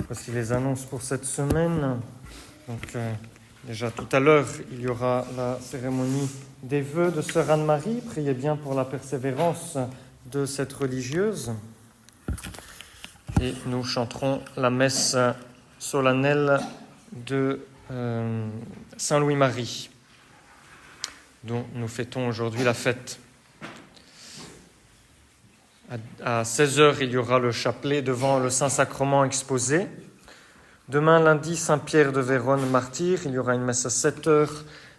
Voici les annonces pour cette semaine. Déjà tout à l'heure, il y aura la cérémonie des vœux de Sœur Anne-Marie. Priez bien pour la persévérance de cette religieuse. Et nous chanterons la messe solennelle de Saint Louis-Marie, dont nous fêtons aujourd'hui la fête. À 16h, il y aura le chapelet devant le Saint-Sacrement exposé. Demain, lundi, Saint-Pierre de Vérone, martyr. Il y aura une messe à 7h.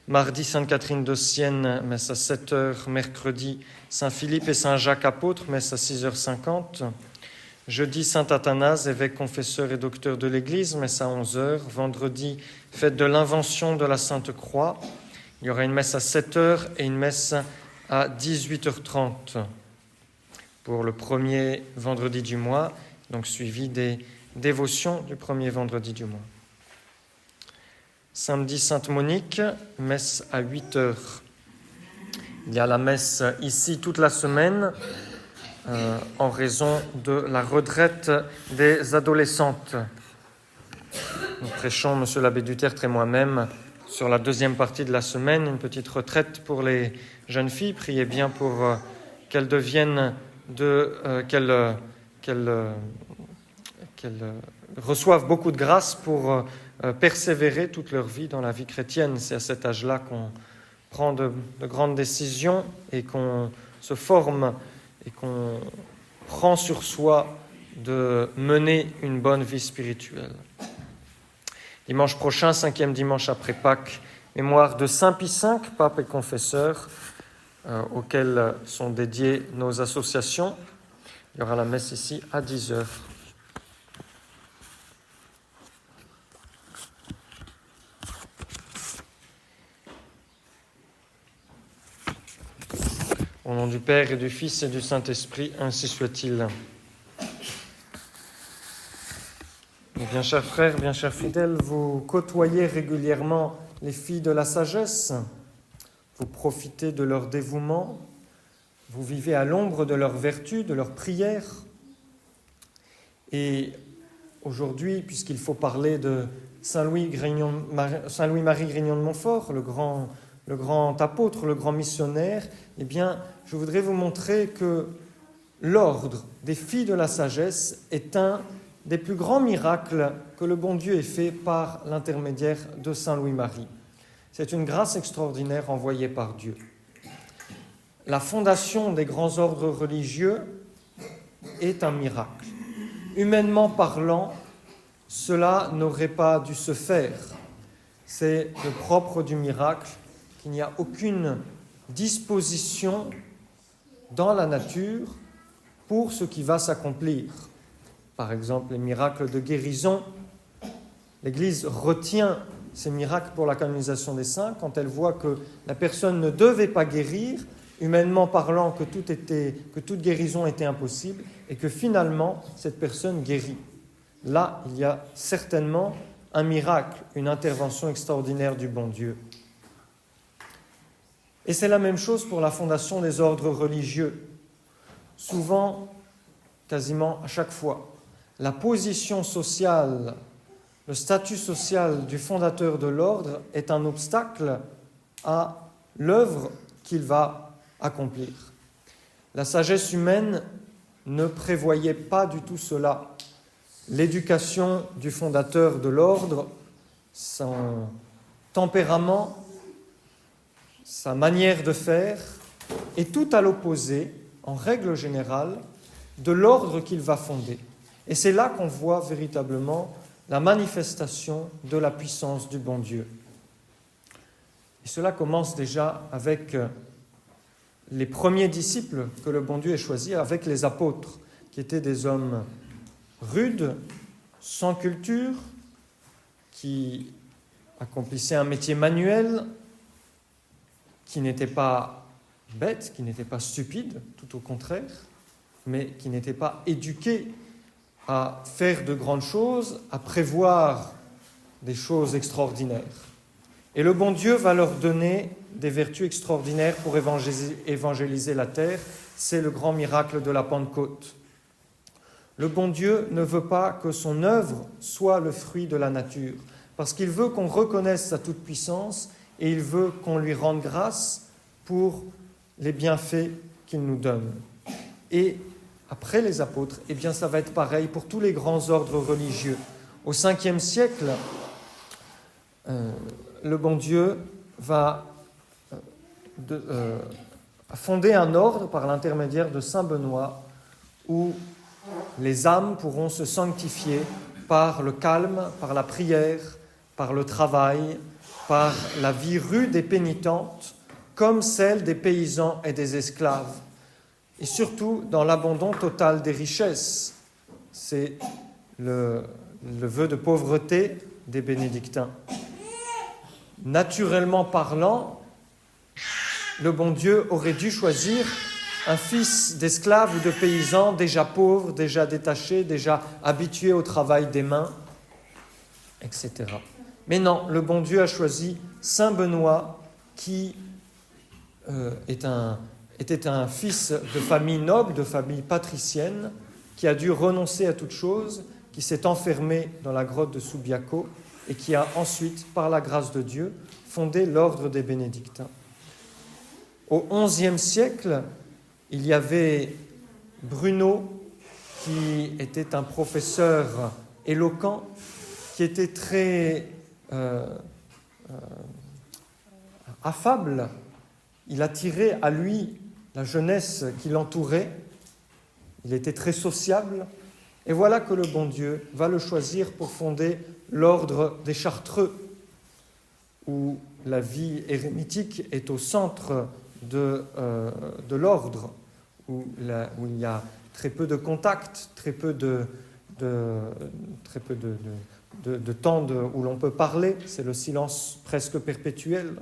Mardi, Sainte-Catherine de Sienne, messe à 7h. Mercredi, Saint-Philippe et Saint-Jacques, apôtres, messe à 6h50. Jeudi, Saint-Athanase, évêque, confesseur et docteur de l'Église, messe à 11h. Vendredi, fête de l'Invention de la Sainte Croix. Il y aura une messe à 7h et une messe à 18h30 pour le premier vendredi du mois, donc suivi des dévotions du premier vendredi du mois. Samedi, Sainte Monique, messe à 8h. Il y a la messe ici toute la semaine en raison de la retraite des adolescentes. Nous prêchons, Monsieur l'abbé Dutertre et moi-même, sur la deuxième partie de la semaine, une petite retraite pour les jeunes filles. Priez bien pour qu'elles deviennent qu'elles reçoivent beaucoup de grâce pour persévérer toute leur vie dans la vie chrétienne. C'est à cet âge-là qu'on prend de grandes décisions et qu'on se forme et qu'on prend sur soi de mener une bonne vie spirituelle. Dimanche prochain, 5e dimanche après Pâques, mémoire de Saint Pie V, pape et confesseur, auxquels sont dédiées nos associations. Il y aura la messe ici à 10h. Au nom du Père et du Fils et du Saint-Esprit, ainsi soit-il. Bien chers frères, bien chers fidèles, vous côtoyez régulièrement les filles de la sagesse. Vous profitez de leur dévouement, vous vivez à l'ombre de leurs vertus, de leurs prières. Et aujourd'hui, puisqu'il faut parler de Saint Louis-Marie Grignon de Montfort, le grand apôtre, le grand missionnaire, eh bien, je voudrais vous montrer que l'ordre des filles de la sagesse est un des plus grands miracles que le bon Dieu ait fait par l'intermédiaire de Saint Louis-Marie. C'est une grâce extraordinaire envoyée par Dieu. La fondation des grands ordres religieux est un miracle. Humainement parlant, cela n'aurait pas dû se faire. C'est le propre du miracle qu'il n'y a aucune disposition dans la nature pour ce qui va s'accomplir. Par exemple, les miracles de guérison, l'Église retient ces miracles pour la canonisation des saints, quand elle voit que la personne ne devait pas guérir, humainement parlant, que toute guérison était impossible, et que finalement, cette personne guérit. Là, il y a certainement un miracle, une intervention extraordinaire du bon Dieu. Et c'est la même chose pour la fondation des ordres religieux. Souvent, quasiment à chaque fois, la position sociale, le statut social du fondateur de l'ordre est un obstacle à l'œuvre qu'il va accomplir. La sagesse humaine ne prévoyait pas du tout cela. L'éducation du fondateur de l'ordre, son tempérament, sa manière de faire, est tout à l'opposé, en règle générale, de l'ordre qu'il va fonder. Et c'est là qu'on voit véritablement la manifestation de la puissance du bon Dieu. Et cela commence déjà avec les premiers disciples que le bon Dieu ait choisis, avec les apôtres, qui étaient des hommes rudes, sans culture, qui accomplissaient un métier manuel, qui n'étaient pas bêtes, qui n'étaient pas stupides, tout au contraire, mais qui n'étaient pas éduqués à faire de grandes choses, à prévoir des choses extraordinaires. Et le bon Dieu va leur donner des vertus extraordinaires pour évangéliser la terre. C'est le grand miracle de la Pentecôte. le bon Dieu ne veut pas que son œuvre soit le fruit de la nature, parce qu'il veut qu'on reconnaisse sa toute-puissance et il veut qu'on lui rende grâce pour les bienfaits qu'il nous donne. Et après les apôtres, eh bien ça va être pareil pour tous les grands ordres religieux. Au 5e siècle, le bon Dieu va fonder un ordre par l'intermédiaire de saint Benoît où les âmes pourront se sanctifier par le calme, par la prière, par le travail, par la vie rude et pénitente, comme celle des paysans et des esclaves, et surtout dans l'abandon total des richesses. C'est le vœu de pauvreté des bénédictins. Naturellement parlant, le bon Dieu aurait dû choisir un fils d'esclave ou de paysan déjà pauvre, déjà détaché, déjà habitué au travail des mains, etc. Mais non, le bon Dieu a choisi saint Benoît qui était un fils de famille noble, de famille patricienne, qui a dû renoncer à toute chose, qui s'est enfermé dans la grotte de Subiaco et qui a ensuite, par la grâce de Dieu, fondé l'ordre des bénédictins. Au XIe siècle, il y avait Bruno, qui était un professeur éloquent, qui était très affable. Il attirait à lui la jeunesse qui l'entourait. Il était très sociable. Et voilà que le bon Dieu va le choisir pour fonder l'ordre des Chartreux, où la vie érémitique est au centre de l'ordre, où il y a très peu de contacts, très peu de temps où l'on peut parler. C'est le silence presque perpétuel.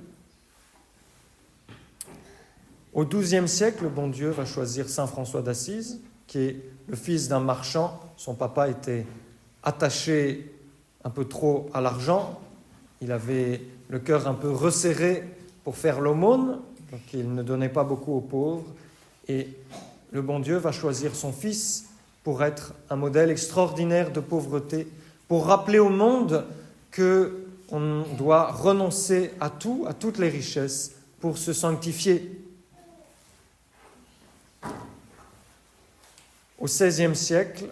Au XIIe siècle, le bon Dieu va choisir saint François d'Assise, qui est le fils d'un marchand. Son papa était attaché un peu trop à l'argent. Il avait le cœur un peu resserré pour faire l'aumône, donc il ne donnait pas beaucoup aux pauvres. Et le bon Dieu va choisir son fils pour être un modèle extraordinaire de pauvreté, pour rappeler au monde qu'on doit renoncer à tout, à toutes les richesses, pour se sanctifier. Au XVIe siècle,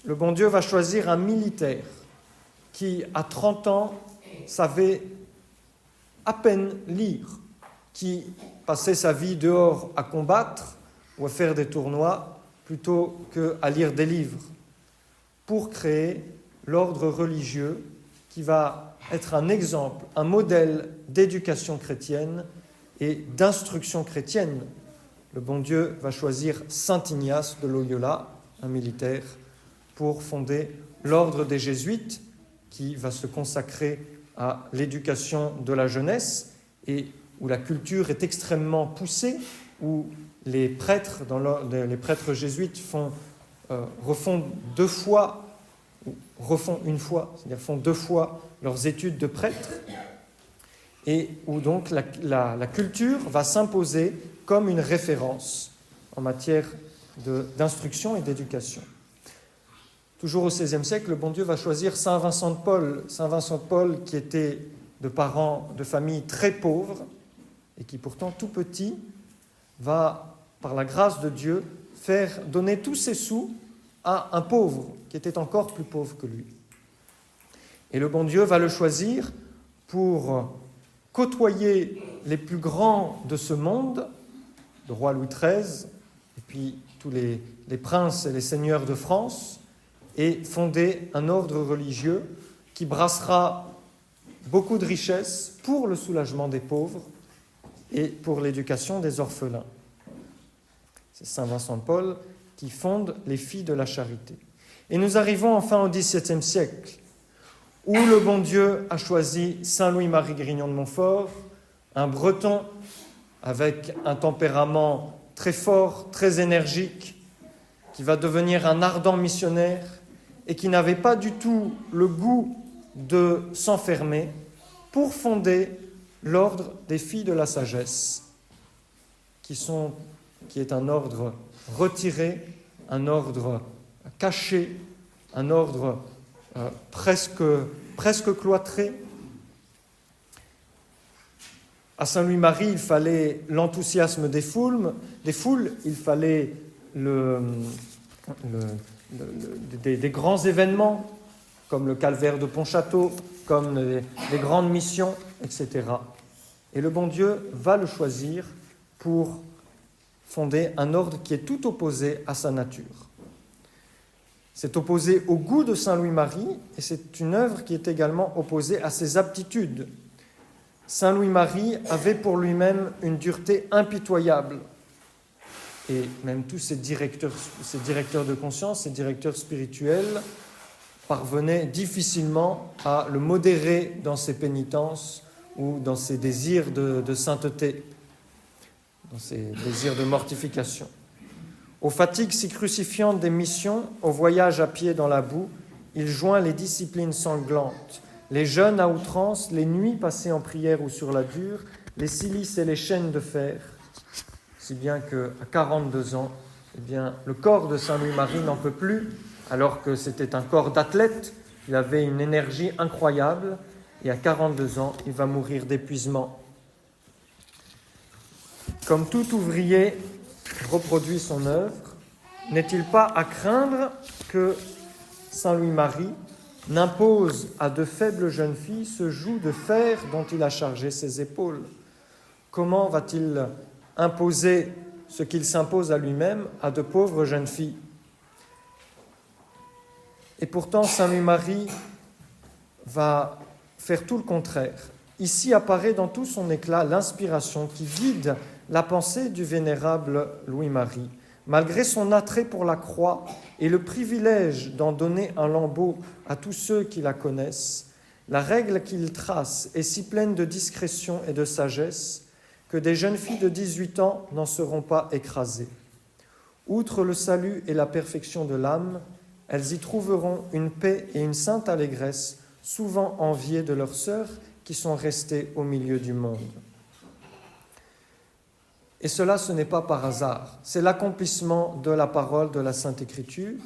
le bon Dieu va choisir un militaire qui, à 30 ans, savait à peine lire, qui passait sa vie dehors à combattre ou à faire des tournois plutôt qu'à lire des livres, pour créer l'ordre religieux qui va être un exemple, un modèle d'éducation chrétienne et d'instruction chrétienne. Le bon Dieu va choisir saint Ignace de Loyola, un militaire, pour fonder l'ordre des Jésuites, qui va se consacrer à l'éducation de la jeunesse et où la culture est extrêmement poussée, où les prêtres, les prêtres jésuites refont une fois, c'est-à-dire font 2 fois leurs études de prêtre, et où donc la culture va s'imposer comme une référence en matière d'instruction et d'éducation. Toujours au XVIe siècle, le bon Dieu va choisir saint Vincent de Paul. Saint Vincent de Paul qui était de parents de famille très pauvres et qui pourtant tout petit va, par la grâce de Dieu, faire donner tous ses sous à un pauvre qui était encore plus pauvre que lui. Et le bon Dieu va le choisir pour côtoyer les plus grands de ce monde, le roi Louis XIII, et puis tous les princes et les seigneurs de France, et fonder un ordre religieux qui brassera beaucoup de richesses pour le soulagement des pauvres et pour l'éducation des orphelins. C'est saint Vincent de Paul qui fonde les filles de la charité. Et nous arrivons enfin au XVIIe siècle, où le bon Dieu a choisi saint Louis-Marie Grignon de Montfort, un Breton avec un tempérament très fort, très énergique, qui va devenir un ardent missionnaire et qui n'avait pas du tout le goût de s'enfermer, pour fonder l'ordre des filles de la sagesse, qui est un ordre retiré, un ordre caché, un ordre presque cloîtré. À Saint-Louis-Marie, il fallait l'enthousiasme des foules, il fallait des grands événements, comme le calvaire de Pontchâteau, comme les grandes missions, etc. Et le bon Dieu va le choisir pour fonder un ordre qui est tout opposé à sa nature. C'est opposé au goût de Saint Louis-Marie, et c'est une œuvre qui est également opposée à ses aptitudes. Saint Louis-Marie avait pour lui-même une dureté impitoyable. Et même tous ses directeurs de conscience, ses directeurs spirituels, parvenaient difficilement à le modérer dans ses pénitences ou dans ses désirs de sainteté, dans ses désirs de mortification. Aux fatigues si crucifiantes des missions, au voyage à pied dans la boue, il joint les disciplines sanglantes, les jeûnes à outrance, les nuits passées en prière ou sur la dure, les cilices et les chaînes de fer, si bien qu'à 42 ans, le corps de Saint Louis-Marie n'en peut plus, alors que c'était un corps d'athlète, il avait une énergie incroyable, et à 42 ans, il va mourir d'épuisement. Comme tout ouvrier reproduit son œuvre, n'est-il pas à craindre que Saint Louis-Marie n'impose à de faibles jeunes filles ce joug de fer dont il a chargé ses épaules? Comment va-t-il imposer ce qu'il s'impose à lui-même à de pauvres jeunes filles? Et pourtant, Saint Louis-Marie va faire tout le contraire. Ici apparaît dans tout son éclat l'inspiration qui guide la pensée du vénérable Louis-Marie. Malgré son attrait pour la croix et le privilège d'en donner un lambeau à tous ceux qui la connaissent, la règle qu'il trace est si pleine de discrétion et de sagesse que des jeunes filles de 18 ans n'en seront pas écrasées. Outre le salut et la perfection de l'âme, elles y trouveront une paix et une sainte allégresse, souvent enviées de leurs sœurs qui sont restées au milieu du monde. Et cela, ce n'est pas par hasard, c'est l'accomplissement de la parole de la Sainte Écriture.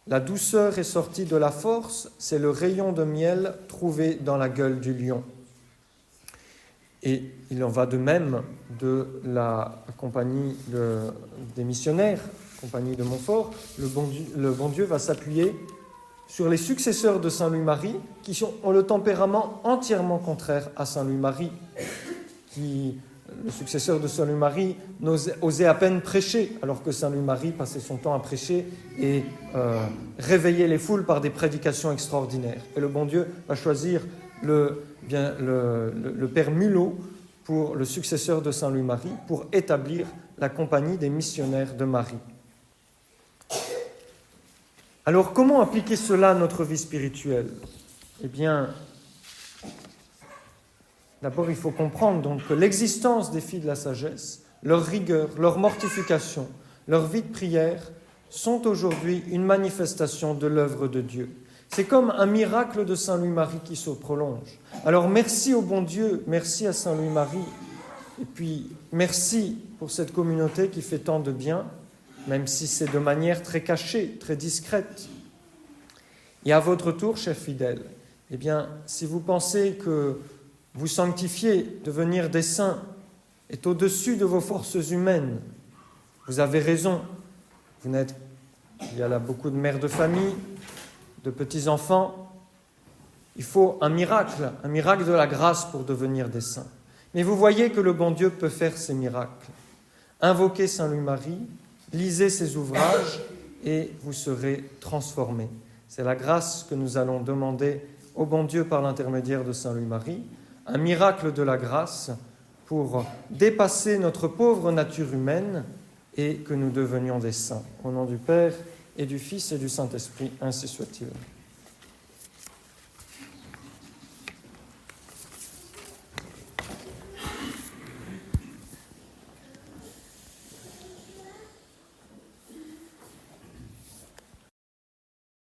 La douceur est sortie de la force, c'est le rayon de miel trouvé dans la gueule du lion. Et il en va de même de la compagnie des missionnaires, compagnie de Montfort. Le bon Dieu va s'appuyer sur les successeurs de Saint Louis-Marie qui ont le tempérament entièrement contraire à Saint Louis-Marie, le successeur de Saint Louis-Marie osait à peine prêcher, alors que Saint Louis-Marie passait son temps à prêcher et réveiller les foules par des prédications extraordinaires. Et le bon Dieu va choisir le père Mulot pour le successeur de Saint Louis-Marie pour établir la compagnie des missionnaires de Marie. Alors, comment appliquer cela à notre vie spirituelle? Eh bien, d'abord, il faut comprendre donc que l'existence des filles de la sagesse, leur rigueur, leur mortification, leur vie de prière sont aujourd'hui une manifestation de l'œuvre de Dieu. C'est comme un miracle de Saint Louis-Marie qui se prolonge. Alors merci au bon Dieu, merci à Saint Louis-Marie, et puis merci pour cette communauté qui fait tant de bien, même si c'est de manière très cachée, très discrète. Et à votre tour, chers fidèles, eh bien, si vous pensez que vous sanctifier, devenir des saints, est au-dessus de vos forces humaines, vous avez raison. Il y a là beaucoup de mères de famille, de petits-enfants. Il faut un miracle de la grâce pour devenir des saints. Mais vous voyez que le bon Dieu peut faire ces miracles. Invoquez Saint Louis-Marie, lisez ses ouvrages et vous serez transformés. C'est la grâce que nous allons demander au bon Dieu par l'intermédiaire de Saint Louis-Marie, un miracle de la grâce pour dépasser notre pauvre nature humaine et que nous devenions des saints. Au nom du Père et du Fils et du Saint-Esprit, ainsi soit-il.